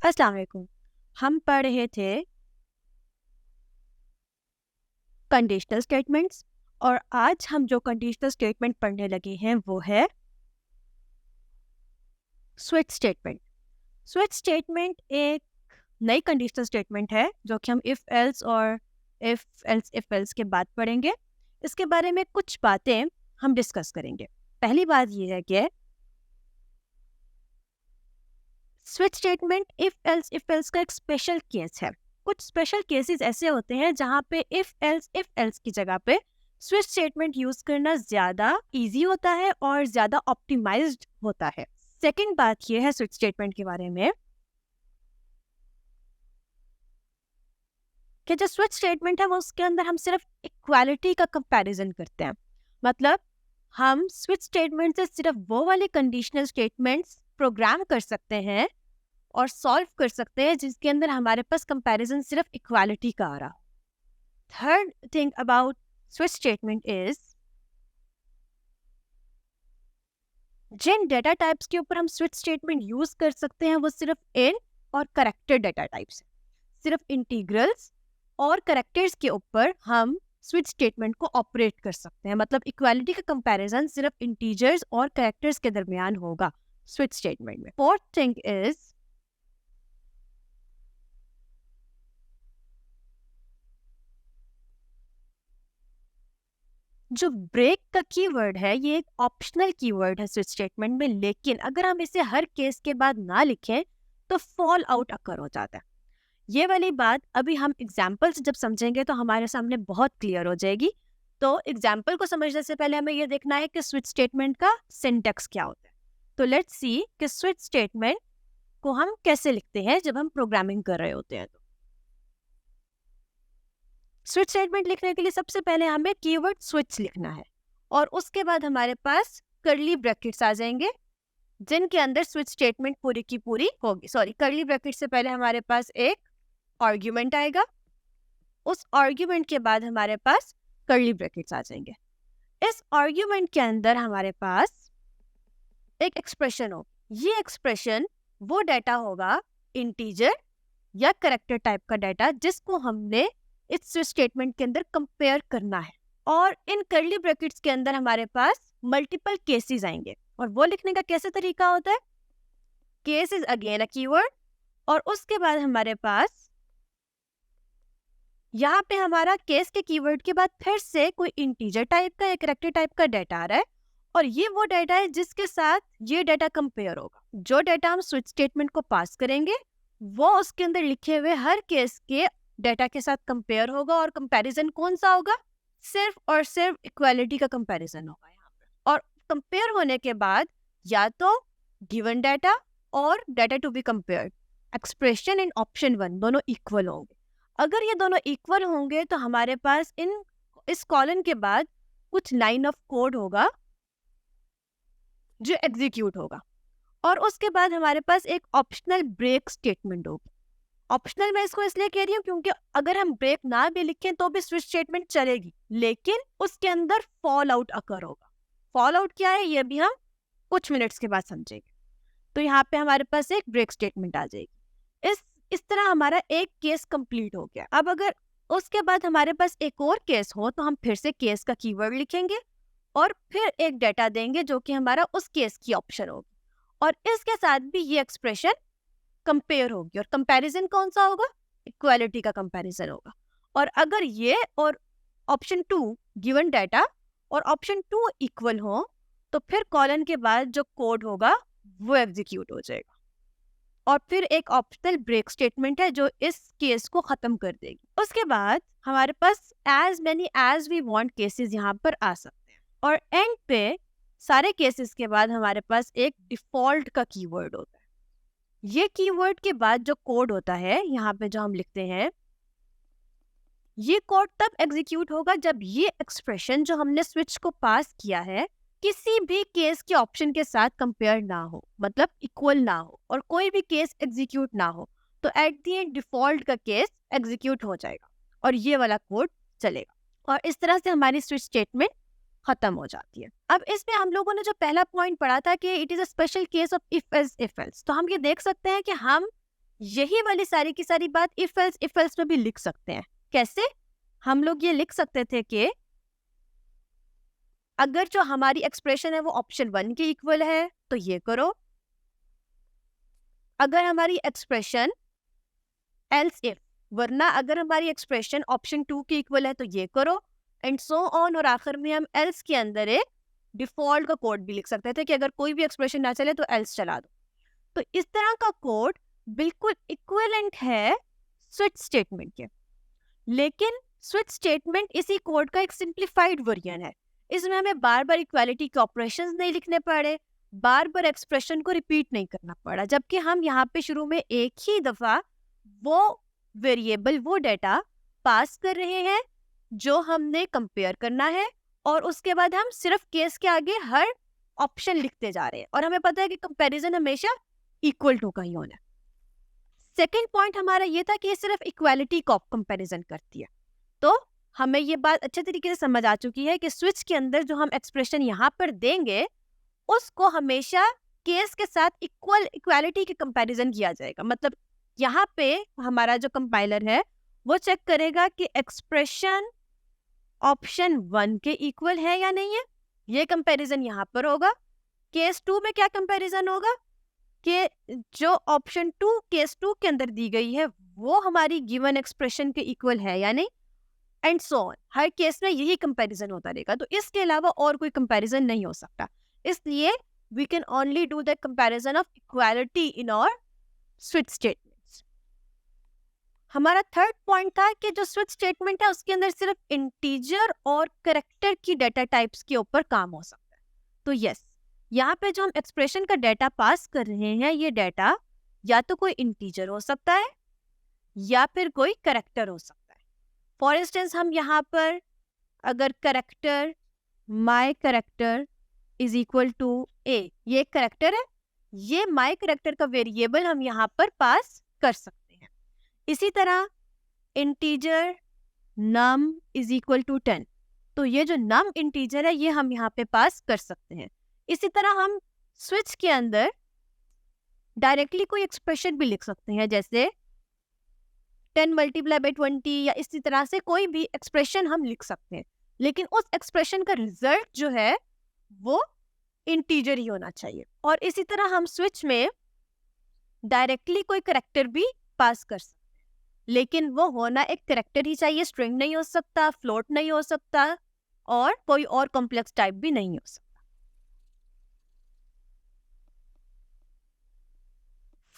अस्सलाम वालेकुम। हम पढ़ रहे थे कंडीशनल स्टेटमेंट्स और आज हम जो कंडीशनल स्टेटमेंट पढ़ने लगे हैं वो है स्विच स्टेटमेंट। स्विच स्टेटमेंट एक नई कंडीशनल स्टेटमेंट है जो कि हम इफ एल्स और इफ एल्स के बाद पढ़ेंगे। इसके बारे में कुछ बातें हम डिस्कस करेंगे। पहली बात ये है कि स्विच स्टेटमेंट इफ एल्स का एक स्पेशल केस है। कुछ स्पेशल केसेस ऐसे होते हैं जहाँ पे इफ एल्स की जगह पे स्विच स्टेटमेंट यूज करना ज्यादा इजी होता है और ज्यादा ऑप्टिमाइज्ड होता है। सेकंड बात ये है स्विच स्टेटमेंट के बारे में कि जो स्विच स्टेटमेंट है वो उसके अंदर हम सिर्फ इक्वालिटी का कंपैरिजन करते हैं। मतलब हम स्विच स्टेटमेंट से सिर्फ वो वाले कंडीशनल स्टेटमेंट्स प्रोग्राम कर सकते हैं और सॉल्व कर सकते हैं जिसके अंदर हमारे पास कंपैरिजन सिर्फ इक्वालिटी का आ रहा। Third thing about switch statement is जिन डेटा टाइप्स के ऊपर हम स्विच स्टेटमेंट यूज कर सकते हैं वो सिर्फ इन और करेक्टर डेटा टाइप्स। सिर्फ इंटीग्रल्स और करेक्टर्स के ऊपर हम स्विच स्टेटमेंट को ऑपरेट कर सकते हैं। मतलब इक्वालिटी का कंपैरिजन सिर्फ इंटीजर्स और करेक्टर्स के दरमियान होगा स्विच स्टेटमेंट में। फोर्थ थिंग इज जो ब्रेक का कीवर्ड है ये एक ऑप्शनल कीवर्ड है स्विच स्टेटमेंट में, लेकिन अगर हम इसे हर केस के बाद ना लिखें तो फॉल आउट अकर हो जाता है। ये वाली बात अभी हम एग्जाम्पल से जब समझेंगे तो हमारे सामने बहुत क्लियर हो जाएगी। तो एग्जाम्पल को समझने से पहले हमें ये देखना है कि स्विच स्टेटमेंट का सिंटैक्स क्या होता है। तो लेट्स सी कि स्विच स्टेटमेंट को हम कैसे लिखते हैं जब हम प्रोग्रामिंग कर रहे होते हैं। तो स्विच स्टेटमेंट लिखने के लिए सबसे पहले हमें कीवर्ड स्विच लिखना है और उसके बाद हमारे पास कर्ली ब्रैकेट्स आ जाएंगे जिनके अंदर स्विच स्टेटमेंट पूरी की पूरी होगी। सॉरी, कर्ली ब्रैकेट से पहले हमारे पास एक आर्ग्यूमेंट आएगा, उस आर्ग्यूमेंट के बाद हमारे पास कर्ली ब्रैकेट्स आ जाएंगे। इस आर्ग्यूमेंट के अंदर हमारे पास एक एक्सप्रेशन हो। ये एक्सप्रेशन वो डाटा होगा इंटीजर या कैरेक्टर टाइप का डाटा जिसको हमने इस स्विच स्टेटमेंट के अंदर कंपेयर करना है। और इन कर्ली ब्रैकेट्स के अंदर हमारे पास मल्टीपल केसेस आएंगे और वो लिखने का कैसे तरीका होता है, case is again a keyword और उसके बाद हमारे पास यहाँ पे हमारा केस के कीवर्ड के बाद फिर से कोई इंटीजर टाइप का या कैरेक्टर टाइप का डाटा आ रहा है और ये वो डाटा है जिसके साथ ये डाटा कंपेयर होगा। जो डाटा हम स्विच स्टेटमेंट को पास करेंगे वो उसके अंदर लिखे हुए हर केस के डाटा के साथ कंपेयर होगा और कंपैरिजन कौन सा होगा, सिर्फ और सिर्फ इक्वालिटी का कंपैरिजन होगा यहाँ पे। और कंपेयर होने के बाद या तो गिवन डाटा और data to be compared, expression in option 1 दोनों इक्वल होंगे। अगर ये दोनों इक्वल होंगे तो हमारे पास इस कॉलन के बाद कुछ लाइन ऑफ कोड होगा जो एग्जीक्यूट होगा और उसके बाद हमारे पास एक ऑप्शनल ब्रेक स्टेटमेंट होगी। ऑप्शनल मैं इसको इसलिए कह रही हूँ क्योंकि अगर हम ब्रेक ना भी लिखें तो भी स्विच स्टेटमेंट चलेगी, लेकिन उसके अंदर फॉल आउट अकर होगा। फॉल आउट क्या है ये भी हम कुछ मिनट्स के बाद समझेंगे। तो यहाँ पे हमारे पास एक ब्रेक स्टेटमेंट आ जाएगी। इस तरह हमारा एक केस कंप्लीट हो गया। अब अगर उसके बाद हमारे पास एक और केस हो तो हम फिर से केस का कीवर्ड लिखेंगे और फिर एक डाटा देंगे जो कि हमारा उस केस की ऑप्शन होगी और इसके साथ भी ये एक्सप्रेशन कंपेयर होगी और कंपैरिजन कौन सा होगा, इक्वालिटी का कंपैरिजन होगा। और अगर ये और ऑप्शन 2 गिवन डाटा और ऑप्शन 2 इक्वल हो तो फिर कॉलन के बाद जो कोड होगा वो एग्जीक्यूट हो जाएगा और फिर एक ऑप्शनल ब्रेक स्टेटमेंट है जो इस केस को खत्म कर देगी। उसके बाद हमारे पास as many as we want cases यहाँ पर आ सकते हैं और एंड पे सारे केसेस के बाद हमारे पास एक डिफॉल्ट का कीवर्ड होता है। ये कीवर्ड के बाद जो कोड होता है यहाँ पे जो हम लिखते हैं ये कोड तब एग्जीक्यूट होगा जब ये एक्सप्रेशन जो हमने स्विच को पास किया है किसी भी केस के ऑप्शन के साथ कंपेयर ना हो, मतलब इक्वल ना हो और कोई भी केस एग्जीक्यूट ना हो। तो एट द एंड डिफॉल्ट का केस एग्जीक्यूट हो जाएगा और ये वाला कोड चलेगा और इस तरह से हमारी स्विच स्टेटमेंट खत्म हो जाती है। अब इसमें हम लोगों ने जो पहला पॉइंट पढ़ा था कि it is a special case of if else, तो हम ये देख सकते हैं कि हम यही वाली सारी की सारी बात इफ एल्स में भी लिख सकते हैं। कैसे? हम लोग ये लिख सकते थे कि अगर जो हमारी एक्सप्रेशन है वो ऑप्शन 1 के इक्वल है तो ये करो, अगर हमारी एक्सप्रेशन एल्स इफ, वरना अगर हमारी एक्सप्रेशन ऑप्शन 2 के इक्वल है तो ये करो, एंड सो ऑन। और आखिर में हम एल्स के अंदर एक डिफॉल्ट का कोड भी लिख सकते थे कि अगर कोई भी एक्सप्रेशन ना चले तो एल्स चला दो। तो इस तरह का कोड बिल्कुल इक्विवेलेंट है स्विच स्टेटमेंट के, लेकिन स्विच स्टेटमेंट इसी कोड का एक सिंप्लीफाइड वर्जन है। इसमें हमें बार बार इक्वालिटी के ऑपरेशंस नहीं लिखने पड़े, बार बार एक्सप्रेशन को रिपीट नहीं करना पड़ा, जबकि हम यहाँ पे शुरू में एक ही दफा वो वेरिएबल, वो डेटा पास कर रहे हैं जो हमने कंपेयर करना है, और उसके बाद हम सिर्फ केस के आगे हर ऑप्शन लिखते जा रहे हैं, और हमें पता है कि कंपैरिजन हमेशा इक्वल टू का ही होना है। सेकेंड पॉइंट हमारा ये था कि ये सिर्फ इक्वालिटी का कंपैरिजन करती है। तो हमें ये बात अच्छे तरीके से समझ आ चुकी है कि स्विच के अंदर जो हम एक्सप्रेशन यहाँ पर देंगे उसको हमेशा केस के साथ इक्वालिटी के कंपैरिजन किया जाएगा। मतलब यहाँ पे हमारा जो कंपाइलर है वो चेक करेगा कि एक्सप्रेशन ऑप्शन 1 के इक्वल है या नहीं है, ये कंपैरिजन यहाँ पर होगा। केस 2 में क्या कंपैरिजन होगा कि जो ऑप्शन 2 केस 2 के अंदर दी गई है वो हमारी गिवन एक्सप्रेशन के इक्वल है या नहीं, and so on. Her case में यही कंपैरिजन होता रहेगा, तो इसके अलावा और कोई कंपैरिजन नहीं हो सकता। इसलिए we can only do the comparison of equality in our switch statements. हमारा थर्ड पॉइंट था कि जो स्विच स्टेटमेंट है उसके अंदर सिर्फ इंटीजर और कैरेक्टर की डेटा टाइप्स के ऊपर काम हो सकता है। तो यस, यहाँ पे जो हम एक्सप्रेशन का डेटा पास कर रहे हैं ये डेटा या तो कोई इंटीजर हो सकता है या फिर कोई कैरेक्टर हो सकता है। फॉर इंस्टेंस हम यहाँ पर अगर character my character is equal to A, ये एक कैरेक्टर है, ये माई कैरेक्टर का वेरिएबल हम यहाँ पर पास कर सकते हैं। इसी तरह integer num is equal to 10, तो ये जो नम इंटीजर है ये हम यहाँ पे पास कर सकते हैं। इसी तरह हम स्विच के अंदर डायरेक्टली कोई एक्सप्रेशन भी लिख सकते हैं, जैसे 10 मल्टीप्लाई बाई 20 या इसी तरह से कोई भी एक्सप्रेशन हम लिख सकते हैं, लेकिन उस एक्सप्रेशन का रिजल्ट जो है वो इंटीजर ही होना चाहिए। और इसी तरह हम स्विच में डायरेक्टली कोई कैरेक्टर भी पास कर सकते हैं, लेकिन वो होना एक कैरेक्टर ही चाहिए, स्ट्रिंग नहीं हो सकता, फ्लोट नहीं हो सकता, और कोई और कॉम्प्लेक्स टाइप भी नहीं हो सकता।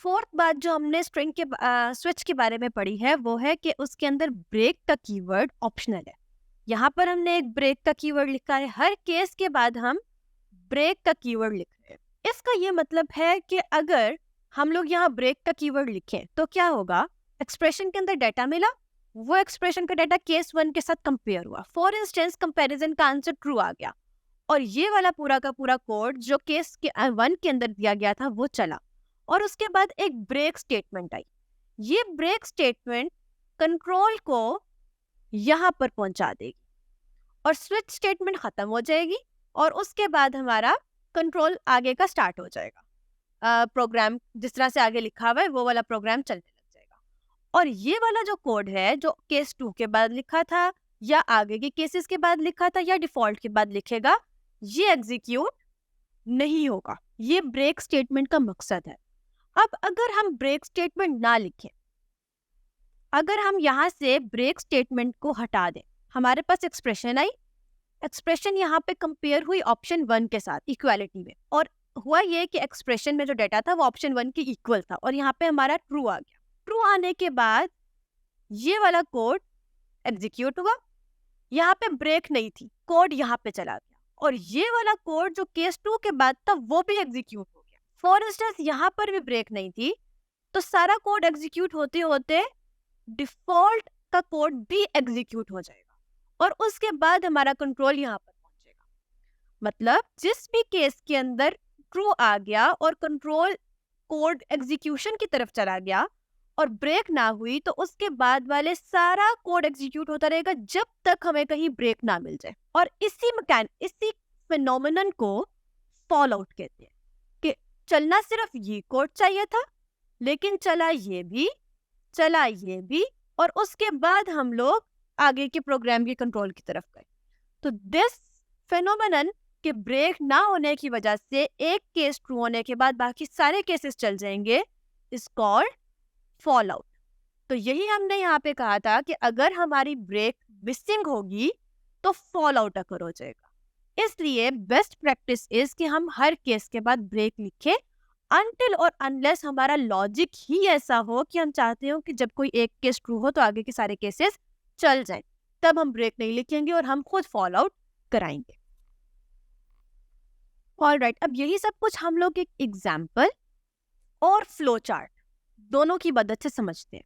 फोर्थ बात जो हमने स्ट्रिंग के स्विच के बारे में पढ़ी है वो है कि उसके अंदर ब्रेक का कीवर्ड ऑप्शनल है। यहाँ पर हमने एक ब्रेक का कीवर्ड लिखा है, हर केस के बाद हम ब्रेक का कीवर्ड लिख रहे हैं। इसका ये मतलब है कि अगर हम लोग यहाँ ब्रेक का कीवर्ड लिखें तो क्या होगा, एक्सप्रेशन के अंदर डाटा मिला, वो एक्सप्रेशन का डाटा केस 1 के साथ कंपेयर हुआ, फॉर इंस्टेंस कंपैरिजन का आंसर ट्रू आ गया, और ये वाला पूरा का पूरा कोड जो केस के 1 के अंदर दिया गया था वो चला, और उसके बाद एक ब्रेक स्टेटमेंट आई। ये ब्रेक स्टेटमेंट कंट्रोल को यहाँ पर पहुंचा देगी और स्विच स्टेटमेंट खत्म हो जाएगी, और उसके बाद हमारा कंट्रोल आगे का स्टार्ट हो जाएगा। प्रोग्राम जिस तरह से आगे लिखा हुआ है वो वाला प्रोग्राम चलने लग जाएगा। और ये वाला जो कोड है जो केस 2 के बाद लिखा था या आगे के केसेस के बाद लिखा था या डिफॉल्ट के बाद लिखेगा, ये एग्जीक्यूट नहीं होगा। ये ब्रेक स्टेटमेंट का मकसद है। अब अगर हम ब्रेक स्टेटमेंट ना लिखें, अगर हम यहाँ से ब्रेक स्टेटमेंट को हटा दें, हमारे पास एक्सप्रेशन आई, एक्सप्रेशन यहाँ पे कंपेयर हुई ऑप्शन 1 के साथ इक्वालिटी में, और हुआ ये कि एक्सप्रेशन में जो डाटा था वो ऑप्शन 1 के इक्वल था, और यहाँ पे हमारा ट्रू आ गया। ट्रू आने के बाद ये वाला कोड एग्जीक्यूट हुआ, यहाँ पे ब्रेक नहीं थी, कोड यहाँ पे चला गया, और ये वाला कोड जो केस 2 के बाद था वो भी एग्जीक्यूट हो गया। फॉर इंस्टेंस यहाँ पर भी ब्रेक नहीं थी, तो सारा कोड एग्जीक्यूट होते होते डिफॉल्ट का कोड भी एग्जीक्यूट हो जाएगा, और उसके बाद हमारा कंट्रोल यहाँ पर पहुंचेगा। मतलब जिस भी केस के अंदर ट्रू आ गया और कंट्रोल कोड एग्जीक्यूशन की तरफ चला गया और ब्रेक ना हुई, तो उसके बाद वाले सारा कोड एग्जीक्यूट होता रहेगा जब तक हमें कहीं ब्रेक ना मिल जाए। और इसी फिनोमेनन को फॉल आउट कहते हैं कि चलना सिर्फ ये कोड चाहिए था, लेकिन चला ये भी, और उसके बाद हम लोग आगे के प्रोग्राम के कंट्रोल की तरफ गए। तो दिस फेनोमेनन के ब्रेक ना होने की वजह से एक केस ट्रू होने के बाद बाकी सारे केसेस चल जाएंगे, इज कॉल्ड फॉल आउट। तो यही हमने यहाँ पे कहा था कि अगर हमारी ब्रेक मिसिंग होगी तो फॉल आउट अकर हो जाएगा। इसलिए बेस्ट प्रैक्टिस इज कि हम हर केस के बाद ब्रेक लिखें अनटिल और अनलेस हमारा लॉजिक ही ऐसा हो कि हम चाहते हो कि जब कोई एक केस ट्रू हो तो आगे के सारे केसेस चल जाएं, तब हम ब्रेक नहीं लिखेंगे और हम खुद फॉल आउट कराएंगे। ऑलराइट, अब यही सब कुछ हम लोग एक एग्जाम्पल और फ्लो चार्ट दोनों की मदद से समझते हैं।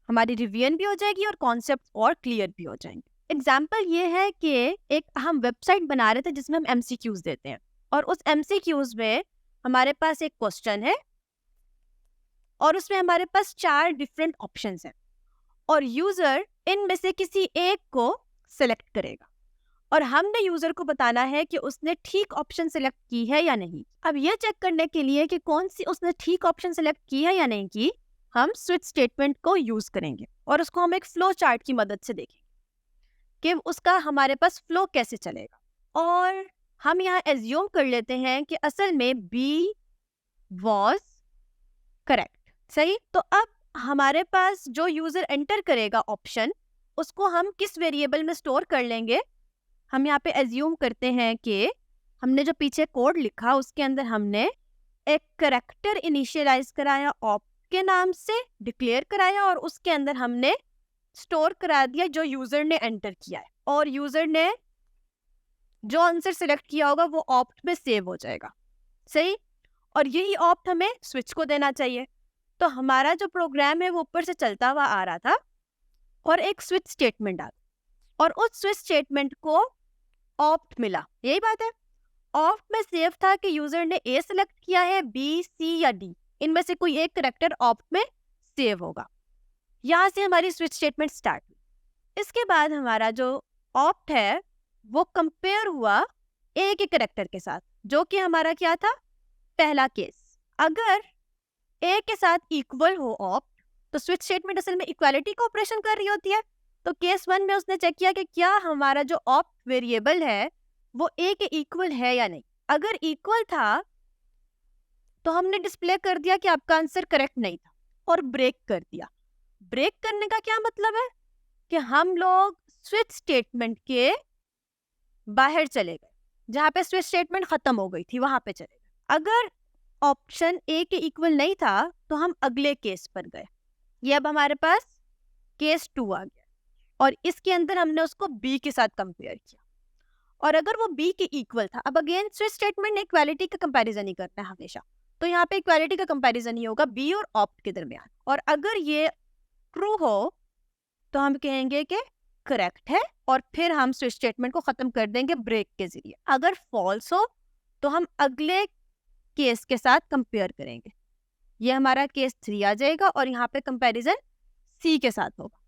हमारी रिवीजन भी हो जाएगी और कॉन्सेप्ट और क्लियर भी हो जाएंगे। एग्जाम्पल ये है कि एक हम वेबसाइट बना रहे थे जिसमें हम एमसीक्यूज देते हैं, और उस एमसीक्यूज में हमारे पास एक क्वेश्चन है और उसमें हमारे पास 4 डिफरेंट ऑप्शंस हैं, और यूजर इनमें से किसी एक को सिलेक्ट करेगा और हमने यूजर को बताना है कि उसने ठीक ऑप्शन सिलेक्ट की है या नहीं। अब ये चेक करने के लिए कि कौन सी उसने ठीक ऑप्शन सिलेक्ट की है या नहीं की, हम स्विच स्टेटमेंट को यूज करेंगे और उसको हम एक फ्लो चार्ट की मदद से देखेंगे कि उसका हमारे पास फ्लो कैसे चलेगा। और हम यहाँ एज्यूम कर लेते हैं कि असल में B was करेक्ट, सही। तो अब हमारे पास जो यूजर एंटर करेगा ऑप्शन, उसको हम किस वेरिएबल में स्टोर कर लेंगे। हम यहाँ पे एज्यूम करते हैं कि हमने जो पीछे कोड लिखा उसके अंदर हमने एक करेक्टर इनिशियलाइज कराया, ऑप्ट के नाम से डिक्लेयर कराया, और उसके अंदर हमने स्टोर करा दिया जो यूजर ने एंटर किया है, और यूजर ने जो आंसर सिलेक्ट किया होगा वो ऑप्ट में सेव हो जाएगा, सही। और यही ऑप्ट हमें स्विच को देना चाहिए। तो हमारा जो प्रोग्राम है वो ऊपर से चलता हुआ आ रहा था और एक स्विच स्टेटमेंट आ गया, और उस स्विच स्टेटमेंट को ऑप्ट मिला, यही बात है। ऑप्ट में सेव था कि यूजर ने ए सिलेक्ट किया है, बी, सी या डी, इनमें से कोई एक करेक्टर ऑप्ट में सेव होगा। यहाँ से हमारी स्विच स्टेटमेंट स्टार्ट हुई। इसके बाद हमारा जो ऑप्ट है वो कंपेयर हुआ ए के करेक्टर के साथ, जो कि हमारा क्या था, पहला केस। अगर ए के साथ इक्वल हो ऑप्ट, तो स्विच स्टेटमेंट असल में इक्वालिटी का ऑपरेशन कर रही होती है। तो केस 1 में उसने चेक किया कि क्या हमारा जो ऑप्ट वेरिएबल है वो ए के इक्वल है या नहीं। अगर इक्वल था तो हमने डिस्प्ले कर दिया कि आपका आंसर करेक्ट नहीं था और ब्रेक कर दिया। ब्रेक करने का क्या मतलब है कि हम लोग स्विच स्टेटमेंट के बाहर चले गए, जहां पे स्विच स्टेटमेंट खत्म हो गई थी वहां पे चले गए। अगर ऑप्शन ए के इक्वल नहीं था तो हम अगले केस पर गए। ये अब हमारे पास केस 2 आ गया, और इसके अंदर हमने उसको बी के साथ कंपेयर किया, और अगर वो बी के इक्वल था, अब अगेन स्विच स्टेटमेंट ने इक्वालिटी का कंपैरिजन ही करना है हमेशा, तो यहाँ पे इक्वालिटी का कंपैरिजन ही होगा बी और ऑप्ट के दरमियान। और अगर ये ट्रू हो तो हम कहेंगे कि करेक्ट है, और फिर हम स्विच स्टेटमेंट को खत्म कर देंगे ब्रेक के जरिए। अगर फॉल्स हो तो हम अगले केस के साथ कंपेयर करेंगे। ये हमारा केस 3 आ जाएगा, और यहाँ पे कंपैरिजन सी के साथ होगा।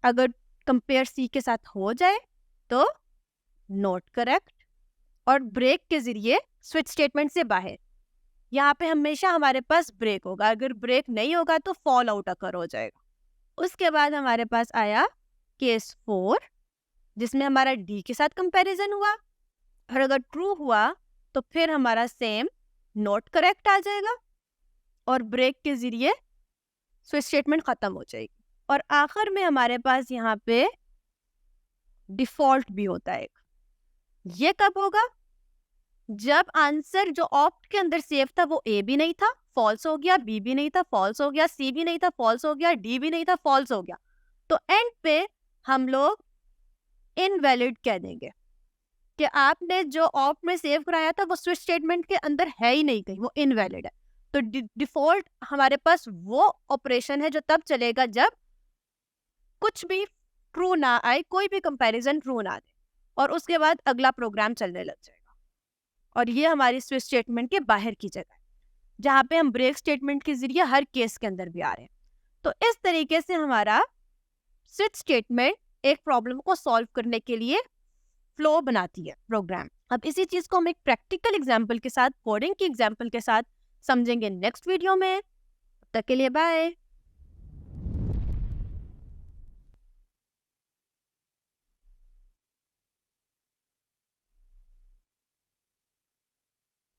अगर कंपेयर सी के साथ हो जाए तो नॉट करेक्ट, और ब्रेक के जरिए स्विच स्टेटमेंट से बाहर। यहाँ पे हमेशा हमारे पास ब्रेक होगा, अगर ब्रेक नहीं होगा तो फॉल आउट अकर हो जाएगा। उसके बाद हमारे पास आया केस 4, जिसमें हमारा डी के साथ कंपैरिजन हुआ, और अगर ट्रू हुआ तो फिर हमारा सेम नॉट करेक्ट आ जाएगा, और ब्रेक के जरिए स्विच स्टेटमेंट खत्म हो जाएगी। और आखिर में हमारे पास यहाँ पे डिफॉल्ट भी होता है। ये कब होगा, जब आंसर जो ऑप्ट के अंदर सेव था वो ए भी नहीं था, फॉल्स हो गया, बी भी नहीं था, फॉल्स हो गया, सी भी नहीं था, फॉल्स हो गया, डी भी नहीं था, फॉल्स हो गया। तो एंड पे हम लोग इनवैलिड कह देंगे कि आपने जो ऑप्ट में सेव कराया था वो स्विच स्टेटमेंट के अंदर है ही नहीं, कहीं वो इनवैलिड है। तो डिफॉल्ट हमारे पास वो ऑपरेशन है जो तब चलेगा जब कुछ भी ट्रू ना आए, कोई भी कंपैरिजन ट्रू ना दे, और उसके बाद अगला प्रोग्राम चलने लग जाएगा। और ये हमारी स्विच स्टेटमेंट के बाहर की जगह है, जहाँ पे हम ब्रेक स्टेटमेंट के जरिए हर केस के अंदर भी आ रहे हैं। तो इस तरीके से हमारा स्विच स्टेटमेंट एक प्रॉब्लम को सॉल्व करने के लिए फ्लो बनाती है प्रोग्राम। अब इसी चीज को हम एक प्रैक्टिकल एग्जाम्पल के साथ, कोडिंग की एग्जाम्पल के साथ समझेंगे नेक्स्ट वीडियो में। तक के लिए बाय।